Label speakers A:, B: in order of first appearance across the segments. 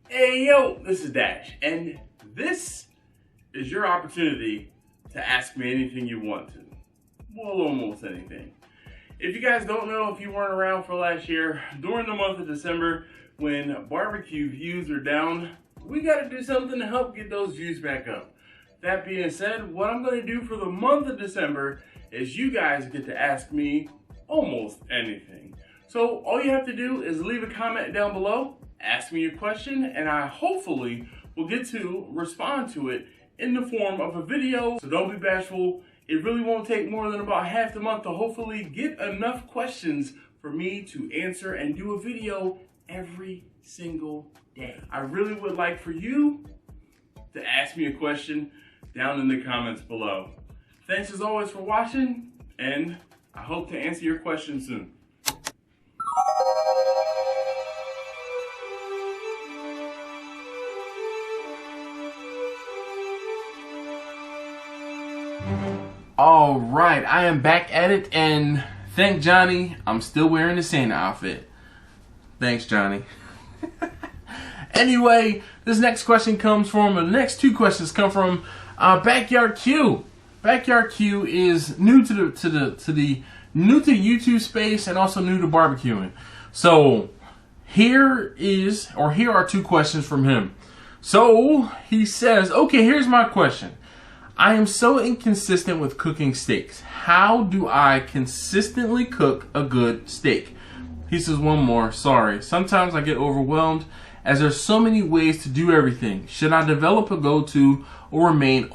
A: Hey yo, this is Dash, and this is your opportunity to ask me anything you want to. Well, almost anything. If you guys don't know, if you weren't around for last year, during the month of December, when barbecue views are down, we gotta do something to help get those views back up. That being said, what I'm gonna do for the month of December is you guys get to ask me almost anything. So all you have to do is leave a comment down below, ask me your question, and I hopefully will get to respond to it in the form of a video. So don't be bashful. It really won't take more than about half the month to hopefully get enough questions for me to answer and do a video every single day. I really would like for you to ask me a question down in the comments below. Thanks as always for watching, and I hope to answer your question soon.
B: All right, I am back at it, and thank Johnny, I'm still wearing the Santa outfit. Thanks, Johnny. Anyway, this next question comes from, the next two questions come from Backyard Q. Backyard Q is new to the YouTube space and also new to barbecuing. So here are two questions from him. So he says, okay, here's my question. I am so inconsistent with cooking steaks. How do I consistently cook a good steak? He says one more, sorry. Sometimes I get overwhelmed as there's so many ways to do everything. Should I develop a go-to or remain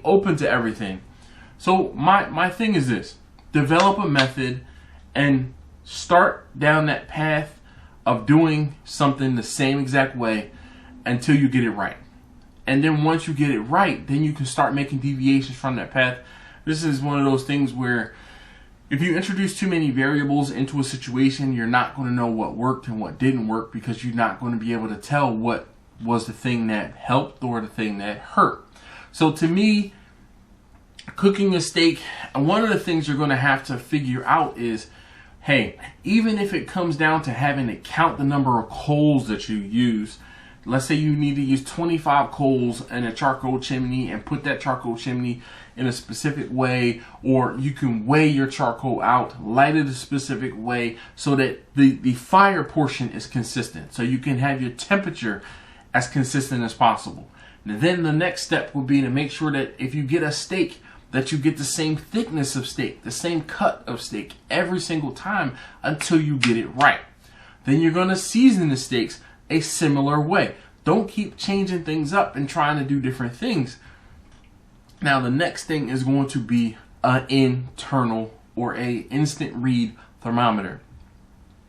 B: open to everything? So my thing is this. Develop a method and start down that path of doing something the same exact way until you get it right. And then once you get it right, then you can start making deviations from that path. This is one of those things where if you introduce too many variables into a situation, you're not going to know what worked and what didn't work, because you're not going to be able to tell what was the thing that helped or the thing that hurt. So to me, cooking a steak, one of the things you're going to have to figure out is, hey, even if it comes down to having to count the number of coals that you use, let's say you need to use 25 coals in a charcoal chimney and put that charcoal chimney in a specific way, or you can weigh your charcoal out, light it a specific way so that the fire portion is consistent. So you can have your temperature as consistent as possible. And then the next step would be to make sure that if you get a steak, that you get the same thickness of steak, the same cut of steak every single time until you get it right. Then you're going to season the steaks a similar way. Don't keep changing things up and trying to do different things. Now the next thing is going to be an internal or a instant read thermometer.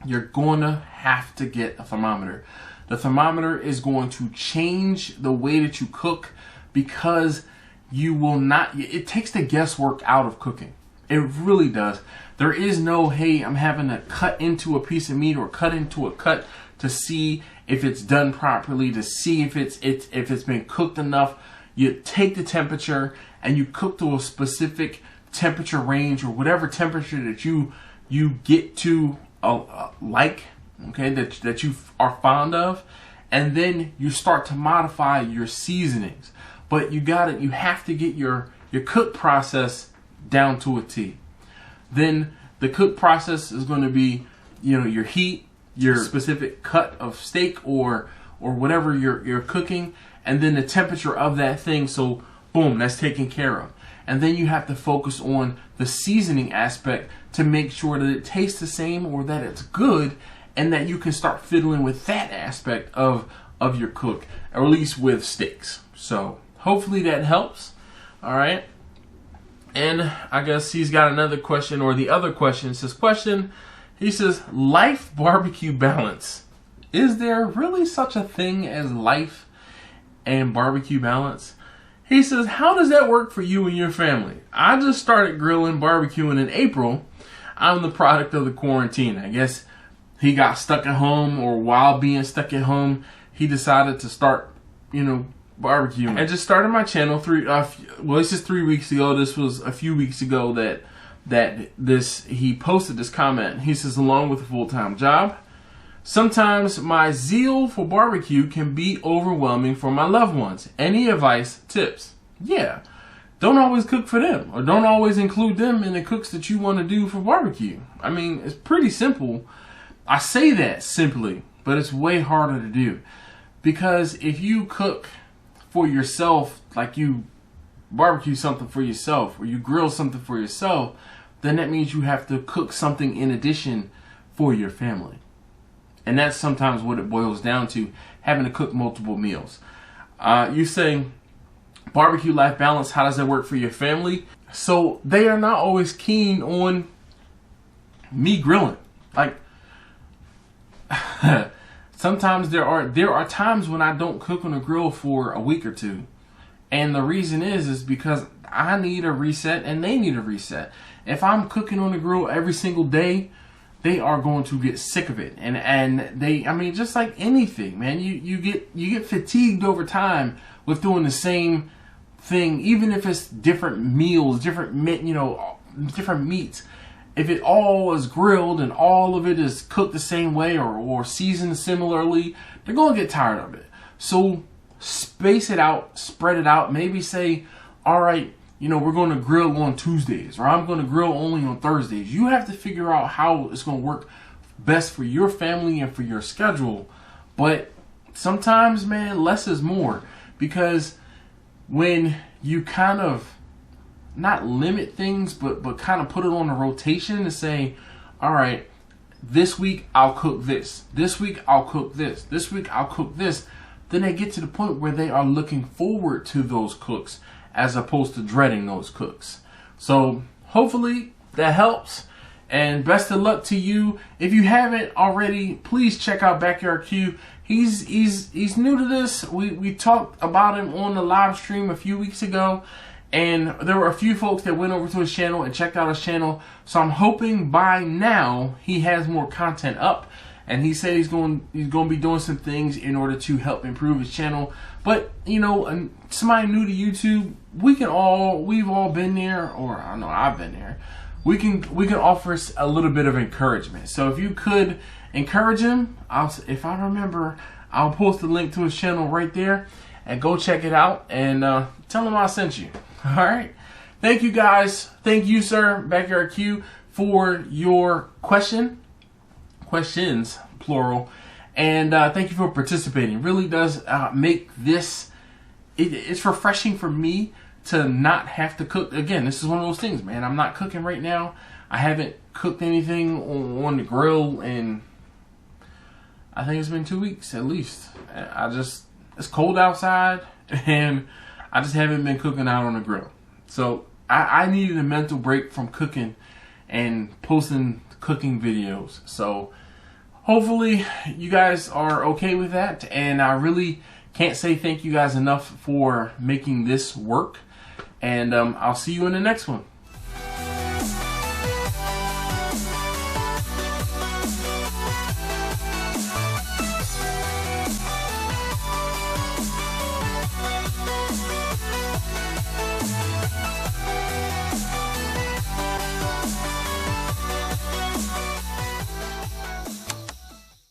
B: You're going to have to get a thermometer. The thermometer is going to change the way that you cook, because you will not, it takes the guesswork out of cooking. It really does. There is no, hey, I'm having to cut into a piece of meat or cut into a cut to see if it's done properly, to see if it's been cooked enough. You take the temperature and you cook to a specific temperature range, or whatever temperature that you get to like, okay, that you are fond of, and then you start to modify your seasonings. But you have to get your cook process down to a T. Then the cook process is going to be, your heat, your specific cut of steak or whatever you're cooking, and then the temperature of that thing. So boom, that's taken care of. And then you have to focus on the seasoning aspect to make sure that it tastes the same or that it's good, and that you can start fiddling with that aspect of your cook, or at least with steaks. So hopefully that helps. All right. And I guess he's got another question, or the other question. It says, he says, life barbecue balance. Is there really such a thing as life and barbecue balance? He says, how does that work for you and your family? I just started grilling barbecuing in April. I'm the product of the quarantine. I guess he got stuck at home, or while being stuck at home, he decided to start, barbecuing. I just started my channel this is 3 weeks ago. This was a few weeks ago that he posted this comment. He says, along with a full-time job, Sometimes my zeal for barbecue can be overwhelming for my loved ones. Any advice, tips? Yeah. Don't always cook for them, or don't always include them in the cooks that you want to do for barbecue. I mean, it's pretty simple. I say that simply, but it's way harder to do. Because if you cook for yourself, like you barbecue something for yourself, or you grill something for yourself, then that means you have to cook something in addition for your family. And that's sometimes what it boils down to, having to cook multiple meals. You say, barbecue life balance, how does that work for your family? So they are not always keen on me grilling. Like, sometimes there are times when I don't cook on a grill for a week or two. And the reason is because I need a reset and they need a reset. If I'm cooking on the grill every single day, they are going to get sick of it. And they, I mean, just like anything, man, you get fatigued over time with doing the same thing, even if it's different meals, different meats. If it all is grilled and all of it is cooked the same way or seasoned similarly, they're going to get tired of it. So space it out, spread it out. Maybe say, all right, we're going to grill on Tuesdays, or I'm going to grill only on Thursdays. You have to figure out how it's going to work best for your family and for your schedule. But sometimes, man, less is more. Because when you kind of not limit things, but kind of put it on a rotation and say, all right, this week I'll cook this. This week I'll cook this. This week I'll cook this. Then they get to the point where they are looking forward to those cooks as opposed to dreading those cooks. So hopefully that helps. And best of luck to you. If you haven't already, please check out Backyard Q. He's new to this. We talked about him on the live stream a few weeks ago, and there were a few folks that went over to his channel and checked out his channel. So I'm hoping by now he has more content up, and he said he's going to be doing some things in order to help improve his channel. But somebody new to YouTube, we've all been there, or I know I've been there. We can offer a little bit of encouragement. So if you could encourage him, if I remember, I'll post the link to his channel right there, and go check it out and tell him I sent you. All right. Thank you guys. Thank you, sir, Backyard Q, for your questions, plural, and thank you for participating. It really does make this. It's refreshing for me to not have to cook. Again, this is one of those things, man. I'm not cooking right now. I haven't cooked anything on the grill in, I think it's been 2 weeks at least. It's cold outside, and I just haven't been cooking out on the grill. So I needed a mental break from cooking and posting cooking videos. So hopefully you guys are okay with that. And I really can't say thank you guys enough for making this work. And I'll see you in the next one.